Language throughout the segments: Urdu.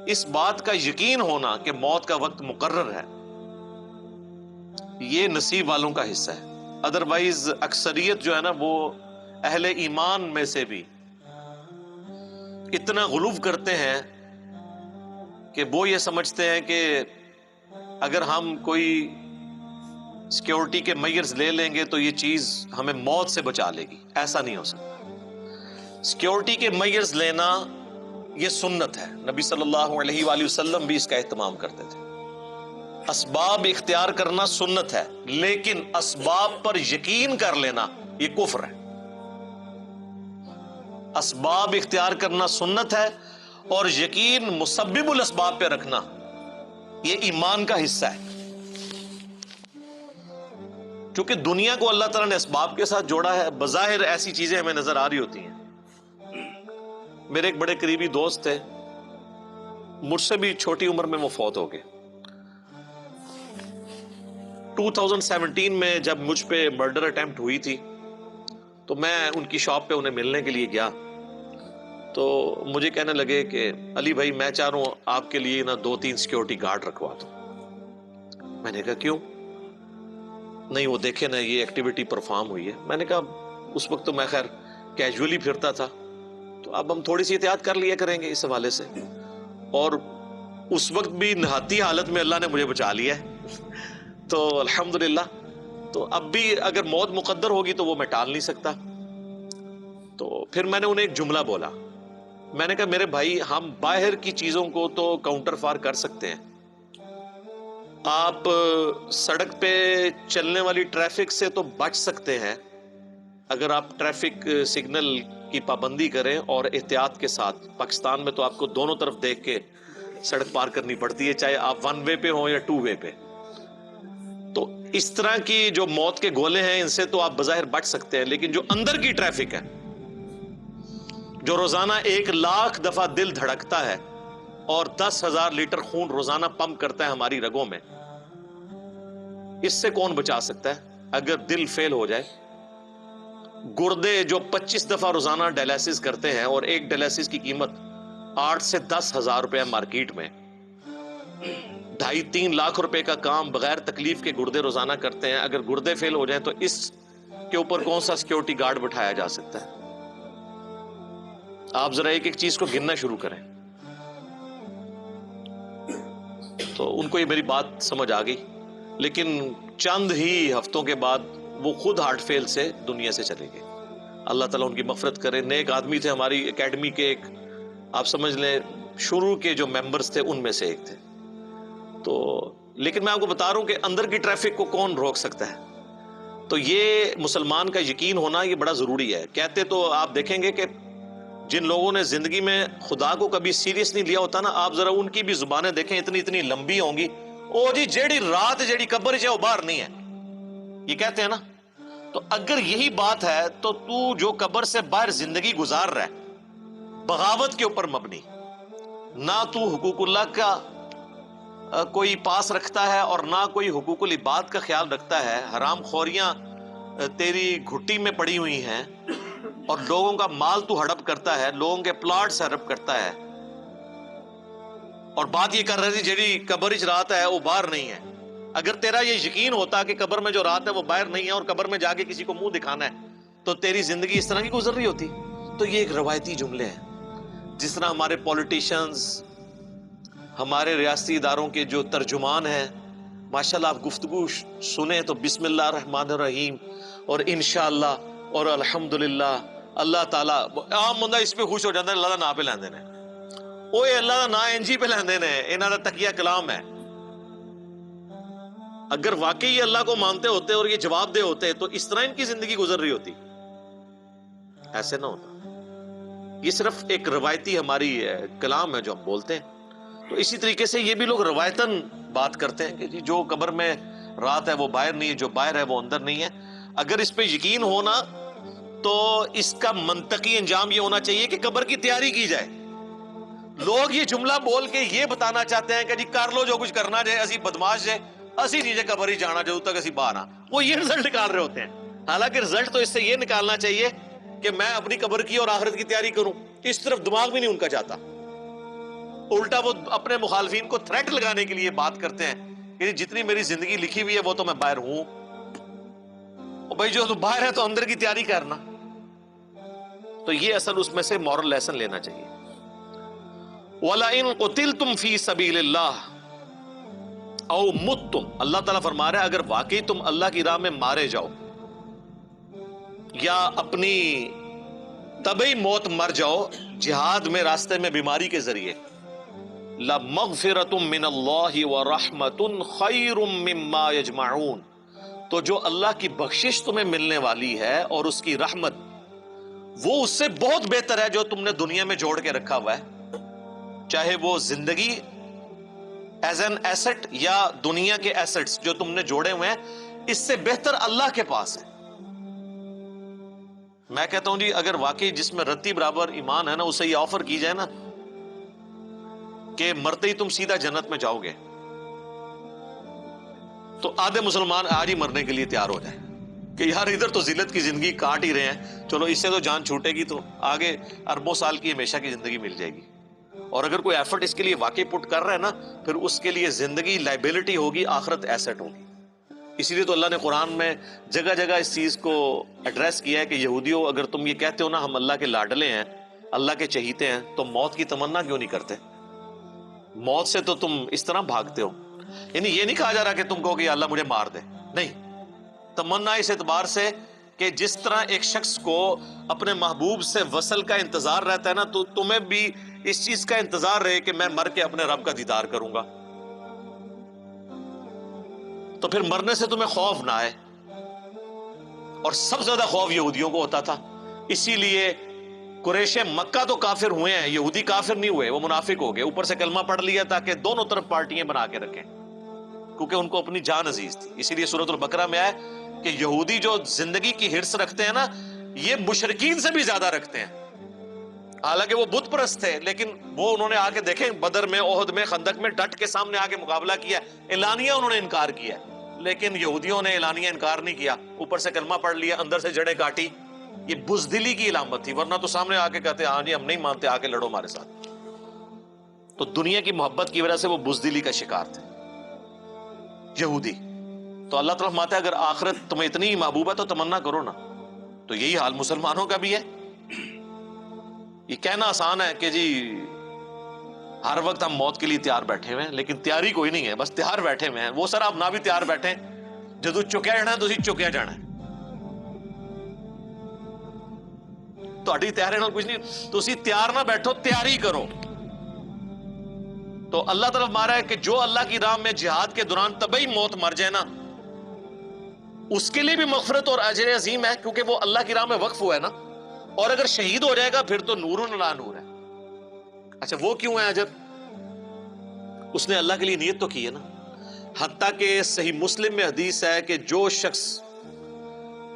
اس بات کا یقین ہونا کہ موت کا وقت مقرر ہے، یہ نصیب والوں کا حصہ ہے۔ ادروائز اکثریت جو ہے نا وہ اہل ایمان میں سے بھی اتنا غلو کرتے ہیں کہ وہ یہ سمجھتے ہیں کہ اگر ہم کوئی سیکیورٹی کے میئرز لے لیں گے تو یہ چیز ہمیں موت سے بچا لے گی۔ ایسا نہیں ہو سکتا۔ سیکیورٹی کے میئرز لینا یہ سنت ہے، نبی صلی اللہ علیہ وآلہ وسلم بھی اس کا اہتمام کرتے تھے۔ اسباب اختیار کرنا سنت ہے، لیکن اسباب پر یقین کر لینا یہ کفر ہے۔ اسباب اختیار کرنا سنت ہے اور یقین مسبب الاسباب پہ رکھنا یہ ایمان کا حصہ ہے۔ کیونکہ دنیا کو اللہ تعالیٰ نے اسباب کے ساتھ جوڑا ہے، بظاہر ایسی چیزیں ہمیں نظر آ رہی ہوتی ہیں۔ میرے ایک بڑے قریبی دوست تھے، مجھ سے بھی چھوٹی عمر میں وہ فوت ہو گئے۔ 2017 میں جب مجھ پہ مرڈر اٹیمپٹ ہوئی تھی تو میں ان کی شاپ پہ انہیں ملنے کے لیے گیا، تو مجھے کہنے لگے کہ علی بھائی میں چاہ رہا ہوں آپ کے لیے نا 2-3 سیکیورٹی گارڈ رکھوا دوں۔ میں نے کہا کیوں؟ نہیں وہ دیکھیں نا یہ ایکٹیویٹی پرفارم ہوئی ہے۔ میں نے کہا اس وقت تو میں خیر کیجولی پھرتا تھا، تو اب ہم تھوڑی سی احتیاط کر لیا کریں گے اس حوالے سے، اور اس وقت بھی نہاتی حالت میں اللہ نے مجھے بچا لیا ہے تو الحمدللہ۔ تو اب بھی اگر موت مقدر ہوگی تو وہ میں ٹال نہیں سکتا۔ تو پھر میں نے انہیں ایک جملہ بولا، میں نے کہا میرے بھائی ہم باہر کی چیزوں کو تو کاؤنٹر فار کر سکتے ہیں، آپ سڑک پہ چلنے والی ٹریفک سے تو بچ سکتے ہیں اگر آپ ٹریفک سگنل کی پابندی کریں اور احتیاط کے ساتھ۔ پاکستان میں تو آپ کو دونوں طرف دیکھ کے سڑک پار کرنی پڑتی ہے، چاہے آپ 1 وے پہ ہوں یا 2 وے پہ۔ تو اس طرح کی جو موت کے گولے ہیں ان سے تو آپ بظاہر بچ سکتے ہیں، لیکن جو اندر کی ٹریفک ہے، جو روزانہ 1,00,000 دفعہ دل دھڑکتا ہے اور 10,000 لیٹر خون روزانہ پمپ کرتا ہے ہماری رگوں میں، اس سے کون بچا سکتا ہے؟ اگر دل فیل ہو جائے، گردے جو 25 دفعہ روزانہ ڈائلیسس کرتے ہیں اور ایک ڈائلیسس کی قیمت 8 سے 10,000 روپے مارکیٹ میں، 2.5-3 لاکھ روپے کا کام بغیر تکلیف کے گردے روزانہ کرتے ہیں، اگر گردے فیل ہو جائیں تو اس کے اوپر کون سا سیکیورٹی گارڈ بٹھایا جا سکتا ہے؟ آپ ذرا ایک ایک چیز کو گننا شروع کریں۔ تو ان کو یہ میری بات سمجھ آ گئی، لیکن چند ہی ہفتوں کے بعد وہ خود ہارٹ فیل سے دنیا سے چلے گئے۔ اللہ تعالیٰ ان کی مغفرت کرے۔ نیک آدمی تھے، ہماری اکیڈمی کے ایک آپ سمجھ لیں شروع کے جو ممبرز تھے ان میں سے ایک تھے۔ تو لیکن میں آپ کو بتا رہا ہوں کہ اندر کی ٹریفک کو کون روک سکتا ہے؟ تو یہ مسلمان کا یقین ہونا یہ بڑا ضروری ہے۔ کہتے تو آپ دیکھیں گے کہ جن لوگوں نے زندگی میں خدا کو کبھی سیریس نہیں لیا ہوتا نا، آپ ذرا ان کی بھی زبانیں دیکھیں، اتنی لمبی ہوں گی، او جی جیڑی رات جیڑی قبر ہے وہ باہر نہیں ہے، یہ کہتے ہیں نا۔ تو اگر یہی بات ہے تو جو قبر سے باہر زندگی گزار رہا ہے بغاوت کے اوپر مبنی، نہ تو حقوق اللہ کا کوئی پاس رکھتا ہے اور نہ کوئی حقوق العباد کا خیال رکھتا ہے، حرام خوریاں تیری گھٹی میں پڑی ہوئی ہیں اور لوگوں کا مال تو ہڑپ کرتا ہے، لوگوں کے پلاٹس ہڑپ کرتا ہے، اور بات یہ کر رہے تھے جیڑی قبر وچ رات ہے وہ باہر نہیں ہے۔ اگر تیرا یہ یقین ہوتا کہ قبر میں جو رات ہے وہ باہر نہیں ہے اور قبر میں جا کے کسی کو منہ دکھانا ہے تو تیری زندگی اس طرح کی گزر رہی ہوتی؟ تو یہ ایک روایتی جملے ہیں، جس طرح ہمارے پولیٹیشنز، ہمارے ریاستی اداروں کے جو ترجمان ہیں، ماشاءاللہ آپ گفتگو سنیں تو بسم اللہ الرحمن الرحیم اور انشاءاللہ اور الحمدللہ، اللہ تعالیٰ عام بندہ اس پہ خوش ہو جاتا ہے، اللہ کا نام پہ لیندے نے، اوے اللہ کا نام انجی پہ لیندے نے، انہاں دا تقیہ کلام ہے۔ اگر واقعی اللہ کو مانتے ہوتے اور یہ جواب دے ہوتے تو اس طرح ان کی زندگی گزر رہی ہوتی؟ ایسے نہ ہوتا۔ یہ صرف ایک روایتی ہماری کلام ہے جو ہم بولتے ہیں۔ تو اسی طریقے سے یہ بھی لوگ روایتاً بات کرتے ہیں کہ جی جو قبر میں رات ہے وہ باہر نہیں ہے، جو باہر ہے وہ اندر نہیں ہے۔ اگر اس پہ یقین ہونا تو اس کا منطقی انجام یہ ہونا چاہیے کہ قبر کی تیاری کی جائے۔ لوگ یہ جملہ بول کے یہ بتانا چاہتے ہیں کہ جی کر لو جو کچھ کرنا جائے، اسی بدماش جائے، اسی چیزیں قبر ہی جانا جب تک اسی باہر وہ یہ رزلٹ نکال رہے ہوتے ہیں۔ حالانکہ رزلٹ تو اس سے یہ نکالنا چاہیے کہ میں اپنی قبر کی اور آخرت کی تیاری کروں، اس طرف دماغ بھی نہیں ان کا جاتا۔ الٹا وہ اپنے مخالفین کو تھریٹ لگانے کے لیے بات کرتے ہیں کہ جتنی میری زندگی لکھی ہوئی ہے وہ تو میں باہر ہوں. بھائی جو تو باہر ہے تو اندر کی تیاری کرنا. تو یہ اصل اس میں سے مورل لیسن لینا چاہیے. وَلَئِن قُتِلْتُمْ فِي سَبِيلِ اللَّهِ او مُتْتُمْ، اللہ تعالیٰ فرما رہا ہے اگر واقعی تم اللہ کی راہ میں مارے جاؤ یا اپنی طبعی موت مر جاؤ جہاد میں، راستے میں، بیماری کے ذریعے، لَمَغْفِرَةٌ مِّنَ اللَّهِ وَرَحْمَةٌ خَيْرٌ مِّمَّا يَجْمَعُونَ، تو جو اللہ کی بخشش تمہیں ملنے والی ہے اور اس کی رحمت، وہ اس سے بہت بہتر ہے جو تم نے دنیا میں جوڑ کے رکھا ہوا ہے، چاہے وہ زندگی ایز این ایسٹ یا دنیا کے ایسٹس جو تم نے جوڑے ہوئے ہیں، اس سے بہتر اللہ کے پاس ہے. میں کہتا ہوں جی اگر واقعی جس میں رتی برابر ایمان ہے نا، اسے یہ آفر کی جائے نا کہ مرتے ہی تم سیدھا جنت میں جاؤ گے، تو آدھے مسلمان آج ہی مرنے کے لیے تیار ہو جائیں کہ یار ادھر تو ذلت کی زندگی کاٹ ہی رہے ہیں، چلو اس سے تو جان چھوٹے گی تو آگے اربوں سال کی ہمیشہ کی زندگی مل جائے گی. اور اگر کوئی ایفرٹ اس کے لیے واقعی پٹ کر رہا ہے نا، پھر اس کے لیے زندگی لائبلٹی ہوگی، آخرت ایسٹ ہوگی. اسی لیے تو اللہ نے قرآن میں جگہ جگہ اس چیز کو ایڈریس کیا ہے کہ یہودیوں اگر تم یہ کہتے ہو نا ہم اللہ کے لاڈلے ہیں، اللہ کے چہیتے ہیں، تو موت کی تمنا کیوں نہیں کرتے؟ موت سے تو تم اس طرح بھاگتے ہو. یعنی یہ نہیں کہا جا رہا کہ تم کہو کہ اللہ مجھے مار دے، نہیں، تمنا اس اعتبار سے کہ جس طرح ایک شخص کو اپنے محبوب سے وصل کا انتظار رہتا ہے نا، تو تمہیں بھی اس چیز کا انتظار رہے کہ میں مر کے اپنے رب کا دیدار کروں گا، تو پھر مرنے سے تمہیں خوف نہ آئے. اور سب سے زیادہ خوف یہودیوں کو ہوتا تھا، اسی لیے قریش مکہ تو کافر ہوئے ہیں، یہودی کافر نہیں ہوئے، وہ منافق ہو گئے، اوپر سے کلمہ پڑھ لیا تاکہ دونوں طرف پارٹیاں بنا کے رکھیں، کیونکہ ان کو اپنی جان عزیز تھی. اسی لیے سورۃ البقرہ میں آئے کہ یہودی جو زندگی کی ہرس رکھتے ہیں نا، یہ مشرکین سے بھی زیادہ رکھتے ہیں. حالانکہ وہ بت پرست تھے، لیکن وہ انہوں نے آ کے دیکھیں بدر میں، احد میں، خندق میں ڈٹ کے سامنے آ کے مقابلہ کیا، اعلانیہ انہوں نے انکار کیا، لیکن یہودیوں نے اعلانیہ انکار نہیں کیا، اوپر سے کلمہ پڑھ لیا، اندر سے جڑیں کاٹی. یہ بزدلی کی علامت تھی، ورنہ تو سامنے آ کے کہتے ہاں جی ہم نہیں مانتے، آ کے لڑو ہمارے ساتھ. تو دنیا کی محبت کی وجہ سے وہ بزدلی کا شکار تھے یہودی. تو اللہ تعالیٰ فرماتا ہے اگر آخرت تمہیں اتنی محبوب ہے تو تمنا کرو نا. تو یہی حال مسلمانوں کا بھی ہے. یہ کہنا آسان ہے کہ جی ہر وقت ہم موت کے لیے تیار بیٹھے ہوئے ہیں، لیکن تیاری کوئی نہیں ہے، بس تیار بیٹھے ہوئے ہیں. وہ سر آپ نہ بھی تیار بیٹھے جدو چکیا جانا ہے تو اسی چکیا جانا ہے، تہاڈی تیاری نال کچھ نہیں، تو اسی تیار نہ بیٹھو، تیاری کرو. تو اللہ تعالیٰ مارا ہے کہ جو اللہ کی راہ میں جہاد کے دوران طبعی موت مر جائے نا، اس کے لیے بھی مغفرت اور اجر عظیم ہے، کیونکہ وہ اللہ کی راہ میں وقف ہوا ہے نا. اور اگر شہید ہو جائے گا پھر تو نور لا نور ہے. اچھا وہ کیوں ہے اجر؟ اس نے اللہ کے لیے نیت تو کی ہے نا. حتیٰ کہ صحیح مسلم میں حدیث ہے کہ جو شخص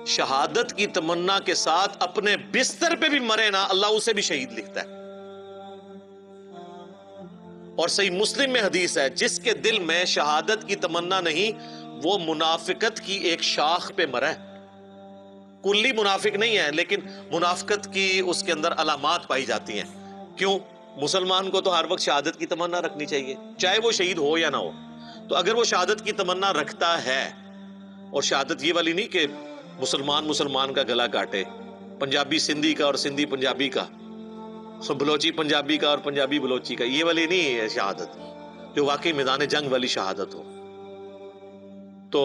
شہادت کی تمنا کے ساتھ اپنے بستر پہ بھی مرے نا، اللہ اسے بھی شہید لکھتا ہے. اور صحیح مسلم میں حدیث ہے جس کے دل میں شہادت کی تمنا نہیں، وہ منافقت کی ایک شاخ پہ مرا ہے. کلی منافق نہیں ہے، لیکن منافقت کی اس کے اندر علامات پائی جاتی ہیں. کیوں؟ مسلمان کو تو ہر وقت شہادت کی تمنا رکھنی چاہیے، چاہے وہ شہید ہو یا نہ ہو. تو اگر وہ شہادت کی تمنا رکھتا ہے، اور شہادت یہ والی نہیں کہ مسلمان کا گلا کاٹے، پنجابی سندھی کا اور سندھی پنجابی کا، بلوچی پنجابی کا اور پنجابی بلوچی کا، یہ والی نہیں ہے شہادت، جو واقعی میدان جنگ والی شہادت ہو. تو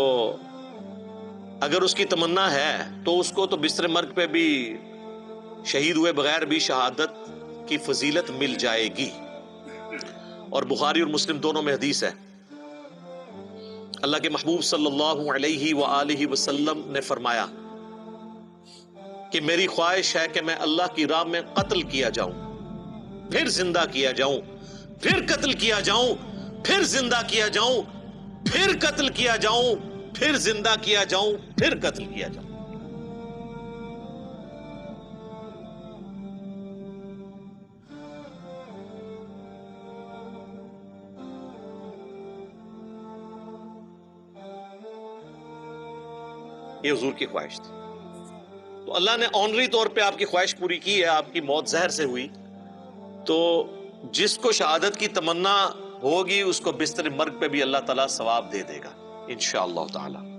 اگر اس کی تمنا ہے تو اس کو تو بستر مرگ پہ بھی شہید ہوئے بغیر بھی شہادت کی فضیلت مل جائے گی. اور بخاری اور مسلم دونوں میں حدیث ہے، اللہ کے محبوب صلی اللہ علیہ وآلہ وسلم نے فرمایا کہ میری خواہش ہے کہ میں اللہ کی راہ میں قتل کیا جاؤں، پھر زندہ کیا جاؤں، پھر قتل کیا جاؤں، پھر زندہ کیا جاؤں، پھر قتل کیا جاؤں، پھر زندہ کیا جاؤں، پھر قتل کیا جاؤں. یہ حضور کی خواہش تھی. تو اللہ نے آنری طور پہ آپ کی خواہش پوری کی ہے، آپ کی موت زہر سے ہوئی. تو جس کو شہادت کی تمنا ہوگی اس کو بستر مرگ پہ بھی اللہ تعالیٰ ثواب دے دے گا انشاءاللہ تعالی.